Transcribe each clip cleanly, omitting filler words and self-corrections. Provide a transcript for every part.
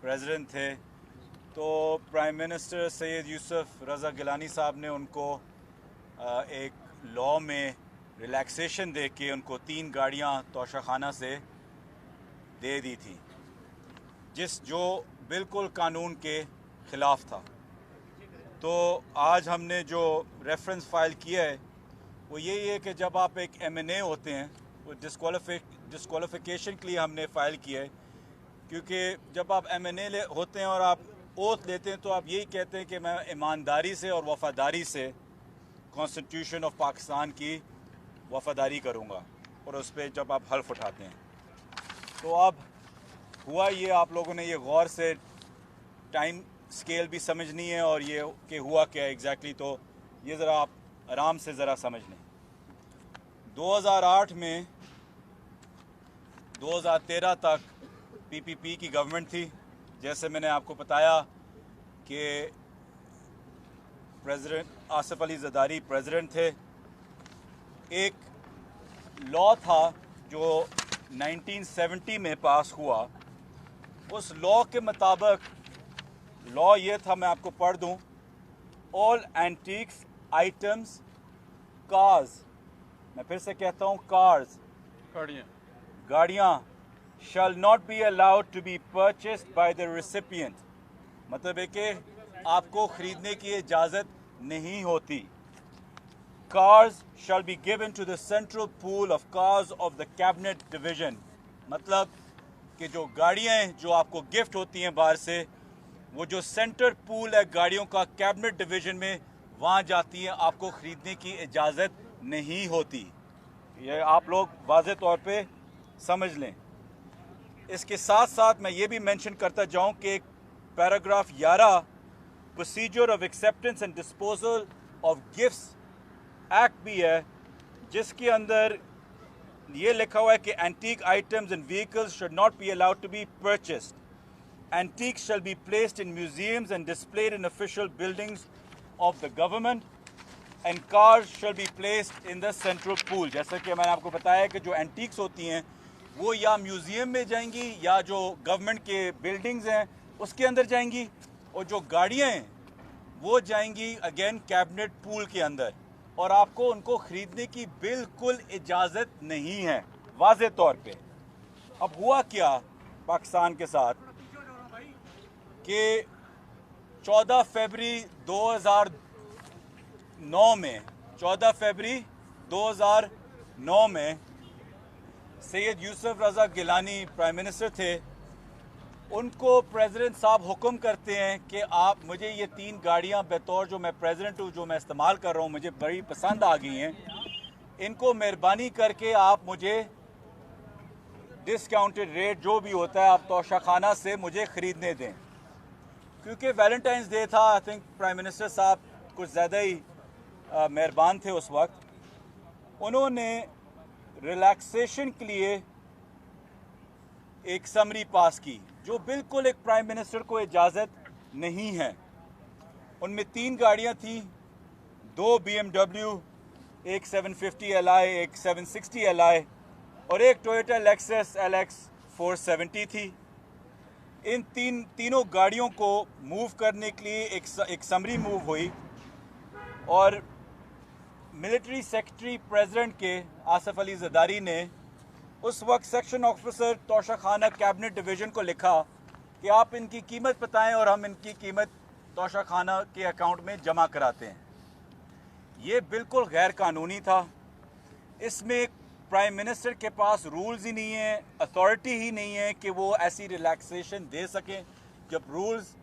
President थे, तो prime minister Syed Yusuf रज़ा गिलानी साहब ने उनको एक लॉ में रिलैक्सेशन दे के उनको 3 गाड़ियाँ तोशाखाना से दे दी थी, जो बिल्कुल कानून के ख़िलाफ़ था। तो आज हमने जो रेफरेंस फ़ाइल किया है वो यही है कि जब आप एक M&A होते हैं, वो डिस्क्वालिफिकेशन के लिए हमने फ़ाइल किया है, क्योंकि जब आप M&A होते हैं और आप ओथ लेते हैं तो आप यही कहते हैं कि मैं ईमानदारी से और वफ़ादारी से कॉन्स्टिट्यूशन ऑफ पाकिस्तान की वफ़ादारी करूँगा, और उस पर जब आप हल्फ उठाते हैं। तो अब हुआ ये, आप लोगों ने ये गौर से टाइम स्केल भी समझनी है और ये कि हुआ क्या एग्जैक्टली, तो ये ज़रा आप आराम से ज़रा समझ लें। 2008 में 2013 तक PPP की गवर्नमेंट थी। जैसे मैंने आपको बताया कि प्रेसिडेंट आसिफ अली ज़रदारी प्रेसिडेंट थे। एक लॉ था जो 1970 में पास हुआ। उस लॉ के मुताबिक लॉ ये था, मैं आपको पढ़ दूं, ऑल एंटीक्स आइटम्स कार्स, मैं फिर से कहता हूं कार्स, गाड़ियाँ shall not be allowed to be purchased by the recipient, मतलब है कि आपको ख़रीदने की इजाज़त नहीं होती। Cars shall be given to the central pool of cars of the cabinet division, मतलब कि जो गाड़ियाँ हैं जो आपको गिफ्ट होती हैं बाहर से, वो जो सेंटर पूल है गाड़ियों का कैबिनेट डिवीज़न में, वहाँ जाती हैं, आपको ख़रीदने की इजाज़त नहीं होती। ये आप लोग वाज़े तौर पे समझ लें। इसके साथ साथ मैं ये भी मेंशन करता जाऊं कि paragraph 11 procedure of acceptance and disposal of gifts act भी है, जिसके अंदर ये लिखा हुआ है कि antique items and vehicles should not be allowed to be purchased. Antiques shall be placed in museums and displayed in official buildings of the government and cars shall be placed in the central pool. जैसा कि मैंने आपको बताया कि जो antiques होती हैं वो या म्यूज़ियम में जाएंगी या जो गवर्नमेंट के बिल्डिंग्स हैं उसके अंदर जाएंगी, और जो गाड़ियाँ हैं वो जाएंगी अगेन कैबिनेट पूल के अंदर, और आपको उनको ख़रीदने की बिल्कुल इजाज़त नहीं है वाज़े तौर पे। अब हुआ क्या पाकिस्तान के साथ कि 14 फरवरी 2009 में सैयद यूसुफ रज़ा गिलानी प्राइम मिनिस्टर थे। उनको प्रेसिडेंट साहब हुक्म करते हैं कि आप मुझे ये 3 गाड़ियां बतौर जो मैं प्रेसिडेंट हूँ, जो मैं इस्तेमाल कर रहा हूँ, मुझे बड़ी पसंद आ गई हैं, इनको मेहरबानी करके आप मुझे डिस्काउंटेड रेट जो भी होता है आप तोशाखाना से मुझे ख़रीदने दें। क्योंकि वैलेंटाइंस डे था, आई थिंक प्राइम मिनिस्टर साहब कुछ ज़्यादा ही मेहरबान थे उस वक्त। उन्होंने रिलैक्सेशन के लिए एक समरी पास की जो बिल्कुल एक प्राइम मिनिस्टर को इजाज़त नहीं है। उनमें 3 गाड़ियां थी, 2 BMW, एक 750 Li, एक 760 Li और एक टोयोटा लेक्सस LX 470 थी। इन तीनों गाड़ियों को मूव करने के लिए एक समरी मूव हुई, और मिलिट्री सेक्रेटरी प्रेसिडेंट के आसिफ अली ज़रदारी ने उस वक्त section officer Toshakhana cabinet division को लिखा कि आप इनकी कीमत बताएं और हम इनकी कीमत तोशाखाना के अकाउंट में जमा कराते हैं। ये बिल्कुल गैर कानूनी था। इसमें प्राइम मिनिस्टर के पास रूल्स ही नहीं है, अथॉरिटी ही नहीं है कि वो ऐसी रिलैक्सेशन दे सकें, जब रूल्स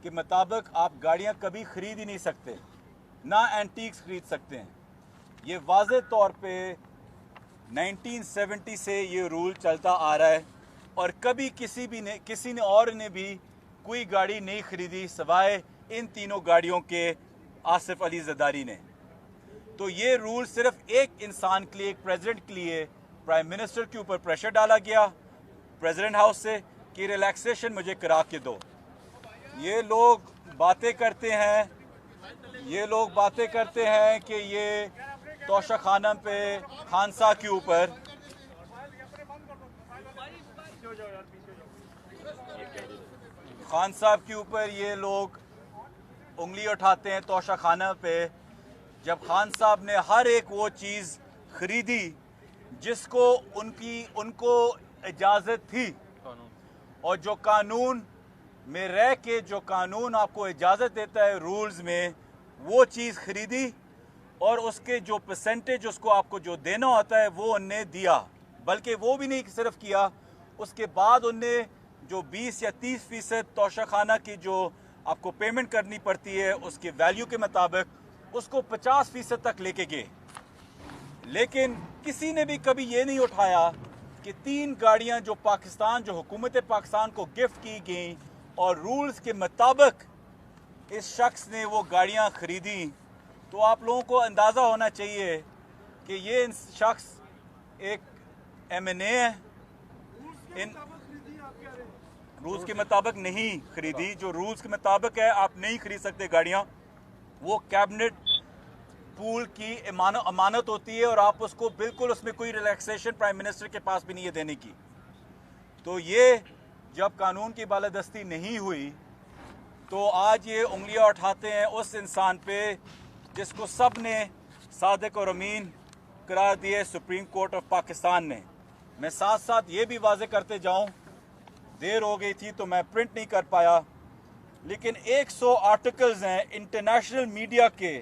के मुताबिक आप गाड़ियां कभी ख़रीद ही नहीं सकते, ना एंटीक्स ख़रीद सकते हैं। ये वाज़े तौर पे 1970 से ये रूल चलता आ रहा है, और कभी किसी ने और ने भी कोई गाड़ी नहीं ख़रीदी सिवाय इन तीनों गाड़ियों के आसिफ अली ज़रदारी ने। तो ये रूल सिर्फ एक इंसान के लिए, एक प्रेसिडेंट के लिए, प्राइम मिनिस्टर के ऊपर प्रेशर डाला गया प्रेसिडेंट हाउस से कि रिलैक्सेशन मुझे करा के दो। ये लोग बातें करते हैं कि ये तोशाखाना पे खानसा के ऊपर खान साहब के ऊपर ये लोग उंगली उठाते हैं तोशा खाना पे, जब खान साहब ने हर एक वो चीज़ खरीदी जिसको उनको इजाज़त थी, और जो कानून में रह के जो कानून आपको इजाज़त देता है रूल्स में, वो चीज़ खरीदी और उसके जो परसेंटेज उसको आपको जो देना होता है वो उनने दिया। बल्कि वो भी नहीं सिर्फ किया, उसके बाद उनने जो 20 या 30% तोशाखाना की जो आपको पेमेंट करनी पड़ती है उसके वैल्यू के मुताबिक उसको 50% तक लेके गए। लेकिन किसी ने भी कभी ये नहीं उठाया कि 3 गाड़ियां जो पाकिस्तान, जो हुकूमत पाकिस्तान को गिफ्ट की गई और रूल्स के मुताबिक इस शख्स ने वो गाड़ियां खरीदी, तो आप लोगों को अंदाज़ा होना चाहिए कि ये शख्स एक MNA है। इन रूल्स के मुताबिक नहीं खरीदी, जो रूल्स के मुताबिक है आप नहीं खरीद सकते गाड़ियां। वो कैबिनेट पूल की अमानत होती है और आप उसको बिल्कुल, उसमें कोई रिलैक्सेशन प्राइम मिनिस्टर के पास भी नहीं है देने की। तो ये जब कानून की बालादस्ती नहीं हुई तो आज ये उंगलियां उठाते हैं उस इंसान पे जिसको सब ने सादिक और अमीन करार दिए सुप्रीम कोर्ट ऑफ पाकिस्तान ने। मैं साथ साथ ये भी वाजे करते जाऊं, देर हो गई थी तो मैं प्रिंट नहीं कर पाया, लेकिन 100 आर्टिकल्स हैं इंटरनेशनल मीडिया के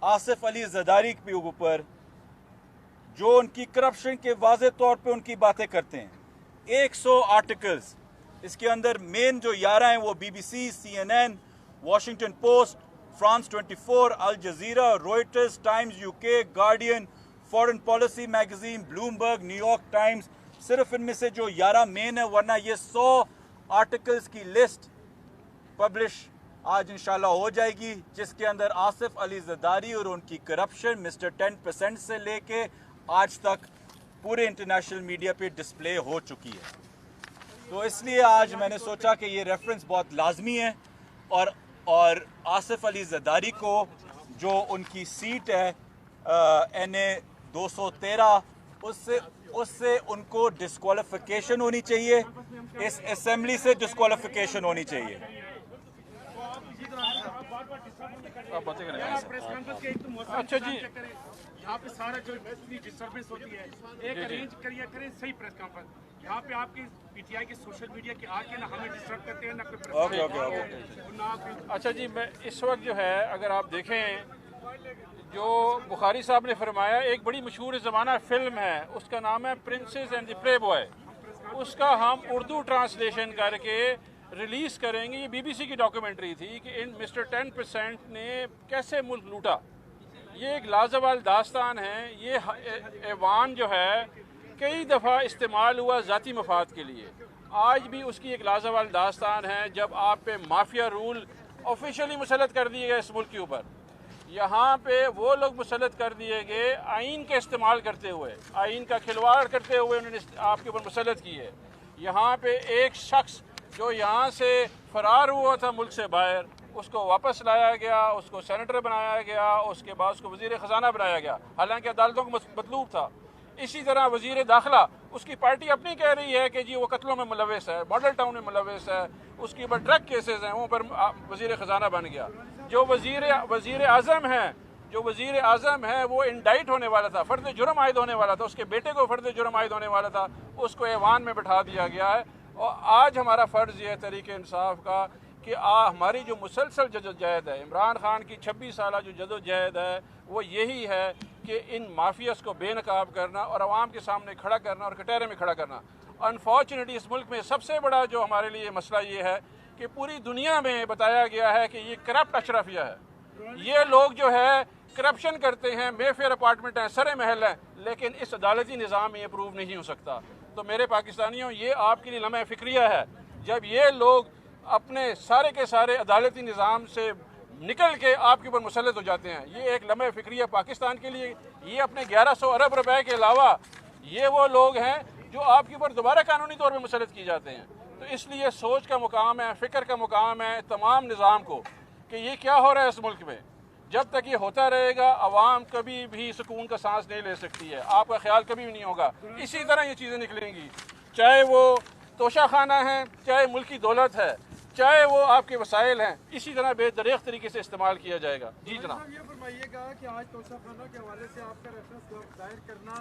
आसिफ अली ज़रदारी के ऊपर जो उनकी करप्शन के वाज़े तौर पे उनकी बातें करते हैं। 100 आर्टिकल्स, इसके अंदर मेन जो 11 हैं वो BBC, CNN, Washington Post, France 24, Al Jazeera, Reuters, Times UK, Guardian, foreign policy magazine, Bloomberg, New York Times, सिर्फ इनमें से जो 11 मेन है, वरना ये 100 आर्टिकल्स की लिस्ट पब्लिश आज इंशाल्लाह हो जाएगी, जिसके अंदर आसिफ अली ज़रदारी और उनकी करप्शन मिस्टर 10% से लेके आज तक पूरे इंटरनेशनल मीडिया पे डिस्प्ले हो चुकी है। तो इसलिए आज मैंने सोचा कि ये रेफरेंस बहुत लाजमी है और आसिफ अली ज़रदारी को जो उनकी सीट है NA 213, उससे उनको डिस्क्वालिफिकेशन होनी चाहिए, इस असेंबली से डिस्क्वालिफिकेशन होनी चाहिए। अच्छा जी, यहाँ पे सारा जो डिस्टर्बेंस होती है एक अरेंज करें सही प्रेस कॉन्फ्रेंस। यहाँ पे आपकी PTI के सोशल मीडिया के आके ना हमें डिस्टर्ब करते हैं ना कोई प्रेस। अच्छा जी, मैं इस वक्त जो है अगर आप देखें जो बुखारी साहब ने फरमाया, एक बड़ी मशहूर ज़माना फिल्म है, उसका नाम है princess and the play boy. उसका हम उर्दू ट्रांसलेशन करके रिलीज़ करेंगे। ये BBC की डॉक्यूमेंट्री थी कि इन मिस्टर 10% ने कैसे मुल्क लूटा। ये एक लाजवाब दास्तान है। ये ऐवान जो है कई दफ़ा इस्तेमाल हुआ ज़ाती मफाद के लिए, आज भी उसकी एक लाजवाब दास्तान है। जब आप पे माफिया रूल ऑफिशियली मुसलत कर दिए गए इस मुल्क के ऊपर, यहाँ पे वो लोग मुसलत कर दिए गए आइन के इस्तेमाल करते हुए, आइन का खिलवाड़ करते हुए उन्होंने आपके ऊपर मुसलत की है। यहाँ पे एक शख्स जो यहाँ से फरार हुआ था मुल्क से बाहर, उसको वापस लाया गया, उसको सेनेटर बनाया गया, उसके बाद उसको वज़ीर ख़जाना बनाया गया, हालांकि अदालतों को मतलूब था। इसी तरह वज़ीर दाखिला, उसकी पार्टी अपनी कह रही है कि जी वो कत्लों में मुलविस है, मॉडल टाउन में मुलविस है, उसके ऊपर ड्रग केसेस हैं, वो पर वज़ीर ख़जाना बन गया। जो वज़ीर आज़म है वो इंडाइट होने वाला था, फ़र्द जुर्म आयद होने वाला था, उसके बेटे को फ़र्द जुर्म आयद होने वाला था, उसको ऐवान में बिठा दिया गया है। और आज हमारा फ़र्ज़ ये है तहरीक इंसाफ का कि हमारी जो मुसलसल जदोजहद है, इमरान खान की 26 साल जो जदोजहद है वो यही है कि इन माफियास को बेनकाब करना और आवाम के सामने खड़ा करना और कटहरे में खड़ा करना। अनफॉर्चुनेटली इस मुल्क में सबसे बड़ा जो हमारे लिए मसला ये है कि पूरी दुनिया में बताया गया है कि ये करप्ट अशरफिया है। ये लोग जो है करप्शन करते हैं, मेफेयर अपार्टमेंट हैं, सरे महल हैं, लेकिन इस अदालती निज़ाम में ये प्रूव नहीं हो सकता। तो मेरे पाकिस्तानियों, ये आपके लिए लम्हा फ़िक्रिया है। जब ये लोग अपने सारे के सारे अदालती निज़ाम से निकल के आपके ऊपर मुसलत हो जाते हैं, ये एक लम्हा फ़िक्रिया पाकिस्तान के लिए। ये अपने 1100 अरब रुपए के अलावा ये वो लोग हैं जो आपके ऊपर दोबारा कानूनी तौर पर मुसलत की जाते हैं। तो इसलिए सोच का मुकाम है, फ़िक्र का मुकाम है तमाम निज़ाम को कि ये क्या हो रहा है इस मुल्क में। जब तक ये होता रहेगा आवाम कभी भी सुकून का सांस नहीं ले सकती है, आपका ख्याल कभी भी नहीं होगा। इसी तरह ये चीज़ें निकलेंगी, चाहे वो तोशा खाना है, चाहे मुल्क की दौलत है, चाहे वो आपके वसाइल हैं, इसी तरह बेदरीख तरीके से इस्तेमाल किया जाएगा। जी जनाब। ये फरमाइएगा कि आज तोशाखाना के हवाले से आपका रेफरेंस दायर करना,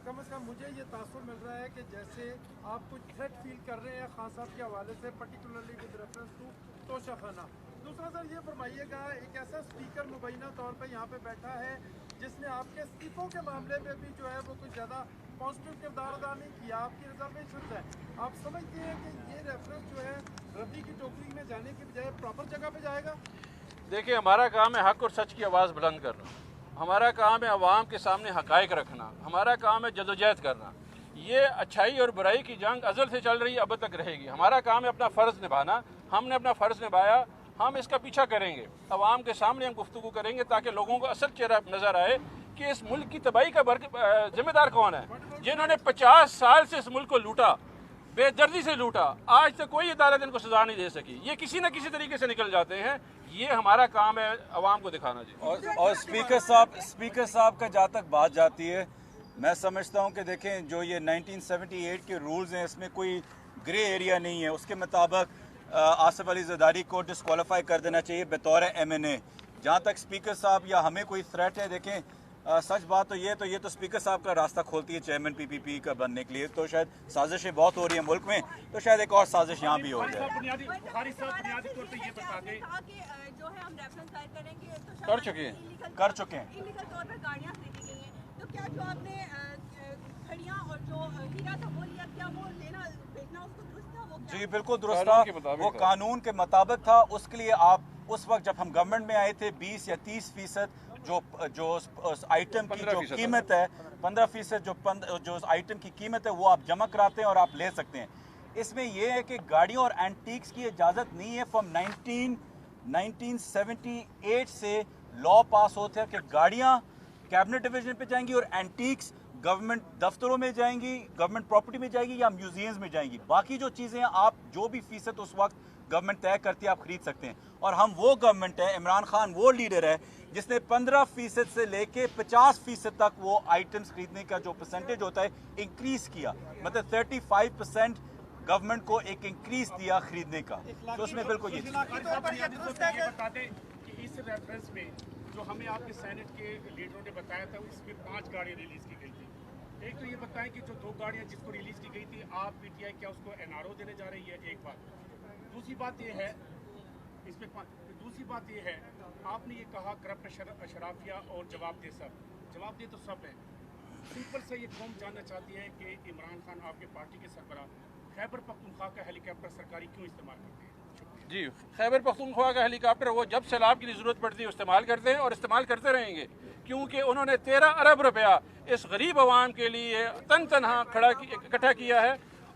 कम से कम मुझे ये तासुर मिल रहा है कि जैसे आप कुछ थ्रेट फील कर रहे हैं खान साहब के हवाले से, particularly with reference to Toshakhana. दूसरा सर ये फरमाइएगा, एक ऐसा स्पीकर मुबैना तौर पर यहाँ पे बैठा है जिसने आपके इस्तीफों के मामले में भी जो है वो कुछ ज़्यादा पॉजिटिव किरदार अदा नहीं किया, आपकी रिजर्वेशन है। आप समझते हैं कि ये रेफरेंस जो है रद्दी की टोकरी में जाने की बजाय प्रॉपर जगह पे जाएगा? देखिए, हमारा काम है हक और सच की आवाज़ बुलंद करना, हमारा काम है अवाम के सामने हकायक रखना, हमारा काम है जदोजहद करना। ये अच्छाई और बुराई की जंग अज़ल से चल रही है, अब तक रहेगी। हमारा काम है अपना फ़र्ज़ निभाना, हमने अपना फ़र्ज़ निभाया, हम इसका पीछा करेंगे, अवाम के सामने हम गुफ्तगू करेंगे ताकि लोगों को असल चेहरा नज़र आए कि इस मुल्क की तबाही का जिम्मेदार कौन है। जिन्होंने 50 साल से इस मुल्क को लूटा, बेदर्दी से लूटा, आज तक कोई अदालत इनको सजा नहीं दे सकी। ये किसी न किसी तरीके से निकल जाते हैं। ये हमारा काम है अवाम को दिखाना। जी। और स्पीकर साहब का जहाँ तक बात जाती है, मैं समझता हूँ कि देखें जो ये 1978 के रूल्स हैं इसमें कोई ग्रे एरिया नहीं है। उसके मुताबिक आसिफ अली ज़रदारी को डिस्क्वालीफाई कर देना चाहिए बतौर MNA। जहाँ तक स्पीकर साहब या हमें कोई थ्रेट है, देखें सच बात तो ये तो स्पीकर साहब का रास्ता खोलती है चेयरमैन PPP का बनने के लिए। तो शायद साजिशें बहुत हो रही हैं मुल्क में, तो शायद एक और साजिश यहाँ भी हो जाए। बुनियादी तौर पर ये बता दें जो है हम रेफरेंस दायर करेंगे तो कर चुके हैं। इलीगल तौर पर गाड़ियाँ खरीदी गई हैं, तो क्या जो आपने खड़ियाँ और जो हीरा था वो लिया, क्या वो लेना बेचना उसको दुरुस्त था? वो जी बिल्कुल दुरुस्त था, वो कानून के मुताबिक था। उसके लिए आप उस वक्त जब हम गवर्नमेंट में आए थे 20 या 30% जो आइटम की जो कीमत है 15% जो आइटम की कीमत है वो आप जमा कराते हैं और आप ले सकते हैं। इसमें यह है कि गाड़ियों और एंटीक्स की इजाज़त नहीं है। फ्रॉम 1978 से लॉ पास होते हैं कि गाड़ियाँ कैबिनेट डिवीजन पे जाएंगी और एंटीक्स गवर्नमेंट दफ्तरों में जाएंगी, गवर्नमेंट प्रॉपर्टी में जाएगी या म्यूजियम्स में जाएंगी। बाकी जो चीज़ें हैं आप जो भी फीसद उस वक्त गवर्नमेंट तय करती है आप खरीद सकते हैं। और हम वो गवर्नमेंट है, इमरान खान वो लीडर है जिसने 15% से लेके 50% तक वो आइटम्स खरीदने का जो परसेंटेज होता है इंक्रीज किया। मतलब 35% गवर्नमेंट को एक इंक्रीज दिया खरीदने का। तो उसमें बिल्कुल ये बता दें कि इस रेफरेंस में जो हमें आपके सेनेट के लीडरों ने बताया था उसमें 5 गाड़ियाँ रिलीज की गई थी। एक तो ये बताएं कि जो 2 गाड़ियाँ जिसको रिलीज की गई थी आप PTI क्या उसको NRO देने जा रही है? एक बात। दूसरी बात ये है इसमें आपने ये कहा करप्ट शराफिया और जवाब दे तो सब है। सिंपल से ये कौम जानना चाहती है कि इमरान खान आपके पार्टी के सरबराह खैबर पख्तूनख्वा का हेलीकॉप्टर सरकारी क्यों इस्तेमाल करते हैं? जी, खैबर पख्तूनख्वा का हेलीकॉप्टर वो जब सैलाब की ज़रूरत पड़ती है इस्तेमाल करते हैं और इस्तेमाल करते रहेंगे, क्योंकि उन्होंने 13 अरब रुपया इस गरीब आवाम के लिए तनहा इकट्ठा किया है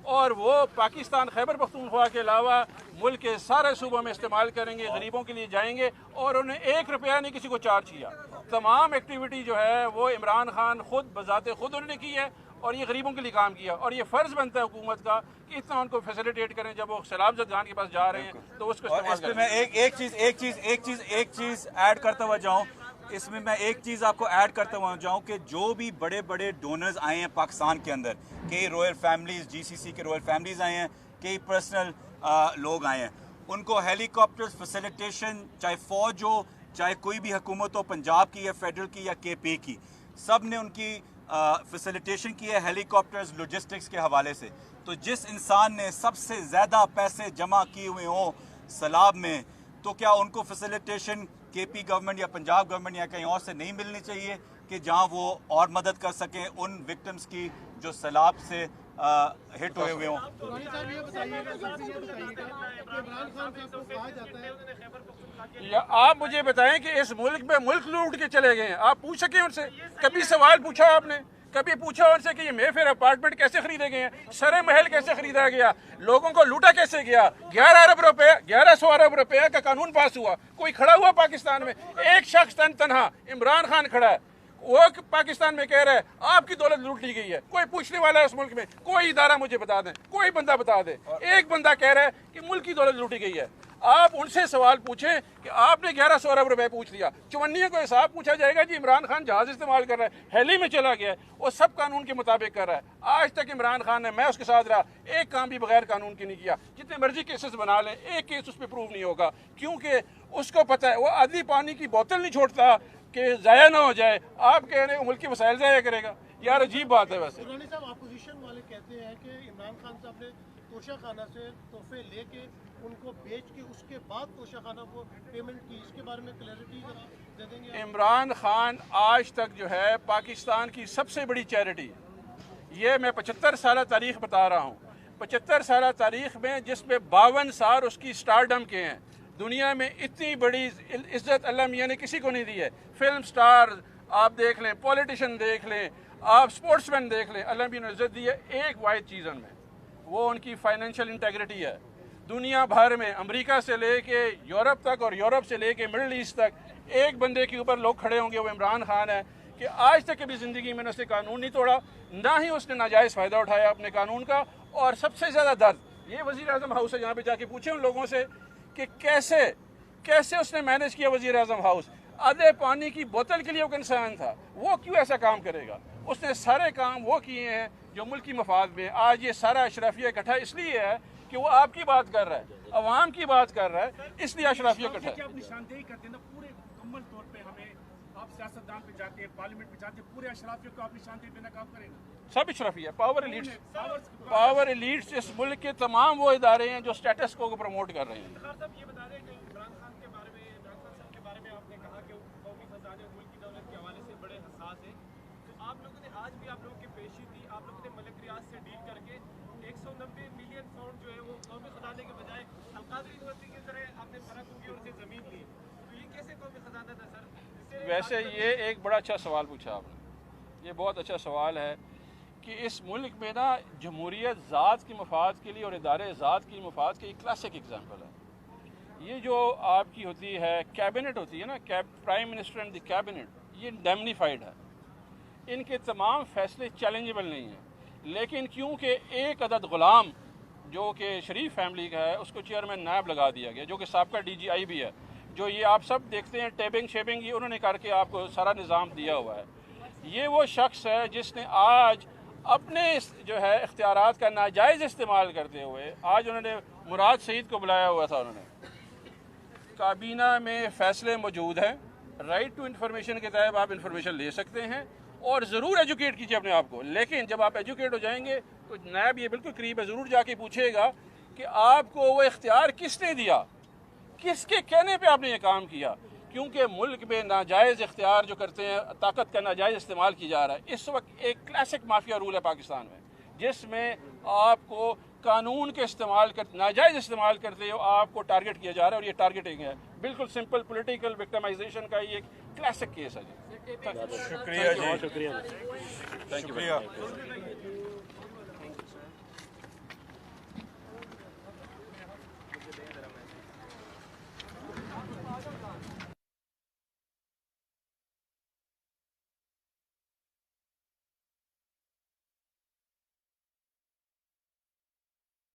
और वो पाकिस्तान खैबर पख्तूनख्वा के अलावा मुल्क के सारे सूबों में इस्तेमाल करेंगे, गरीबों के लिए जाएंगे और उन्हें 1 रुपया नहीं किसी को चार्ज किया। तमाम एक्टिविटी जो है वो इमरान खान खुद बजाते खुद उन्होंने की है और ये गरीबों के लिए काम किया। और ये फ़र्ज़ बनता है हुकूमत का कि इतना उनको फैसिलिटेट करें जब वो सैलाब ज़दगान के पास जा रहे हैं तो उसको इस्तेमाल करें। मैं एक चीज़ ऐड करता हुआ जाऊँ, इसमें मैं एक चीज़ आपको ऐड करता हुआ जाऊँ कि जो भी बड़े बड़े डोनर्स आए हैं पाकिस्तान के अंदर, कई रॉयल फैमिलीज़, GCC के रॉयल फैमिलीज़ आए हैं, कई पर्सनल लोग आए हैं, उनको हेलीकॉप्टर फैसिलिटेशन चाहे फ़ौज हो चाहे कोई भी हुकूमत हो, पंजाब की या फेडरल की या KP की, सब ने उनकी फैसिलिटेशन की है हेलीकॉप्टर्स लॉजिस्टिक्स के हवाले से। तो जिस इंसान ने सबसे ज़्यादा पैसे जमा किए हुए हों सैलाब में, तो क्या उनको फैसिलिटेशन KP गवर्नमेंट या पंजाब गवर्नमेंट या कहीं और से नहीं मिलनी चाहिए कि जहां वो और मदद कर सकें उन विक्टिम्स की जो सैलाब से हिट हुए हुए हों? या आप मुझे बताएं कि इस मुल्क में मुल्क लूट के चले गए हैं, आप पूछ सकें उनसे? कभी सवाल पूछा आपने? कभी पूछा उनसे कि ये मेफेयर अपार्टमेंट कैसे खरीदे गए हैं, सरे महल कैसे खरीदा गया, लोगों को लूटा कैसे गया? 1100 अरब रुपया का कानून पास हुआ, कोई खड़ा हुआ पाकिस्तान में? एक शख्स तनहा इमरान खान खड़ा है, वो पाकिस्तान में कह रहा है आपकी दौलत लूट ली गई है। कोई पूछने वाला है उस मुल्क में? कोई इदारा मुझे बता दें, कोई बंदा बता दे। एक बंदा कह रहा है कि मुल्क की दौलत लूटी गई है। आप उनसे सवाल पूछें कि आपने 1100 अरब रुपए पूछ लिया, चवन्नियों को हिसाब पूछा जाएगा जी इमरान खान जहाज इस्तेमाल कर रहा है, हेली में चला गया है, वो सब कानून के मुताबिक कर रहा है। आज तक इमरान खान ने, मैं उसके साथ रहा, एक काम भी बगैर कानून के नहीं किया। जितने मर्जी केसेस बना लें, एक केस उस पर प्रूव नहीं होगा, क्योंकि उसको पता है वो आधी पानी की बोतल नहीं छोड़ता कि ज़ाया ना हो जाए। आप कह रहे हो मुल्क के वसाइल ज़ाया करेगा, यार अजीब बात है। वैसे दुरानी साहब, अपोजिशन वाले कहते हैं कि इमरान खान साहब ने तोशा खाना से तोहफे लेके उनको बेच के उसके बाद तोशा खाना को पेमेंट की, इसके बारे में क्लैरिटी दे देंगे? इमरान खान आज तक जो है पाकिस्तान की सबसे बड़ी चैरिटी, ये मैं 75 साल तारीख बता रहा हूँ, 75 साल तारीख में जिसमें 52 साल उसकी स्टारडम के हैं। दुनिया में इतनी बड़ी इज्जत अल्लाह मियाँ ने किसी को नहीं दी है। फिल्म स्टार आप देख लें, पॉलिटिशियन देख लें, आप स्पोर्ट्समैन देख लें, अल्लाह मियाँ ने इज्जत दी है एक वाहिद चीज़ में, वो उनकी फाइनेंशियल इंटेग्रिटी है। दुनिया भर में अमेरिका से लेके यूरोप तक और यूरोप से लेके मिडिल ईस्ट तक एक बंदे के ऊपर लोग खड़े होंगे, वो इमरान खान है, कि आज तक कभी ज़िंदगी में उसने कानून नहीं तोड़ा, ना ही उसने नाजायज़ फ़ायदा उठाया अपने कानून का। और सबसे ज़्यादा दर्द ये वज़ीर आज़म हाउस है, जहाँ पे जाके पूछे उन लोगों से कि कैसे उसने मैनेज किया वज़ीर आज़म हाउस। आधे पानी की बोतल के लिए वो इंसान था, वो क्यों ऐसा काम करेगा? उसने सारे काम वो किए हैं जो मुल्क की मफाद में। आज ये सारा अशराफिया इकट्ठा इसलिए है कि वो आपकी बात कर रहा है, अवाम की बात कर रहा है, इसलिए अशराफिया इकट्ठा है। आप निशानदेही करते हैं ना पूरे मुकम्मल तौर पे, हमें आप सियासतदान पे जाते हैं, पार्लियामेंट पे जाते हैं, पूरे अशराफियों को आप निशानदेही पे काम करेंगे। सब अशराफिया, पावर एलीट्स इस मुल्क के तमाम वो इदारे हैं जो स्टेटस को प्रमोट कर रहे हैं। साहब ये बता दें कि इमरान खान के बारे में, इमरान खान साहब के बारे में आपने कहा कि कौमी खजाने और मुल्क की दौलत के हवाले से बड़े हसास हैं, तो आप लोगों ने आज भी आप लोगों की पेशी थी, आप लोगों ने मलिक रियाज से डील करके 190 मिलियन पाउंड जो है वो कौमी खजाने के बजाय अलकादरी यूनिवर्सिटी की तरह आपने फर्क की और उनसे ज़मीन ली, तो ये कैसे कौमी खजाना था सर? वैसे ये एक बड़ा अच्छा सवाल पूछा आपने, ये बहुत अच्छा सवाल है कि इस मुल्क में ना जमहूरियत ज़ात की मफाद के लिए और इदारे ज़ात की मफाद के एक क्लासिक एग्जाम्पल है। ये जो आपकी होती है कैबिनेट होती है ना, prime minister and the cabinet, ये इंडेमनीफाइड है, इनके तमाम फैसले चैलेंजेबल नहीं हैं। लेकिन क्योंकि एक अदद ग़ुलाम जो कि शरीफ फैमिली का है उसको चेयरमैन नायब लगा दिया गया, जो कि साबका DGI भी है, जो ये आप सब देखते हैं टेबिंग शेबिंग ये उन्होंने करके आपको सारा निज़ाम दिया हुआ है। ये वो शख्स है जिसने आज अपने जो है इख्तियारात का नाजायज़ इस्तेमाल करते हुए, आज उन्होंने मुराद सईद को बुलाया हुआ था, उन्होंने काबीना में फ़ैसले मौजूद हैं, राइट टू इन्फॉर्मेशन के तहत आप इन्फॉर्मेशन ले सकते हैं और ज़रूर एजुकेट कीजिए अपने आप को। लेकिन जब आप एजुकेट हो जाएंगे तो नायब ये बिल्कुल करीब है, ज़रूर जाके पूछेगा कि आपको वो इख्तियार किसने दिया, किसके कहने पे आपने ये काम किया। क्योंकि मुल्क में नाजायज़ इख्तियार जो करते हैं, ताकत का नाजायज़ इस्तेमाल किया जा रहा है। इस वक्त एक क्लासिक माफिया रूल है पाकिस्तान में, जिसमें आपको कानून के इस्तेमाल कर नाजायज़ इस्तेमाल करते हो आपको टारगेट किया जा रहा है, और ये टारगेटिंग है, बिल्कुल सिंपल पॉलिटिकल विक्टिमाइजेशन का ये एक क्लासिक केस है जी। शुक्रिया जी, शुक्रिया।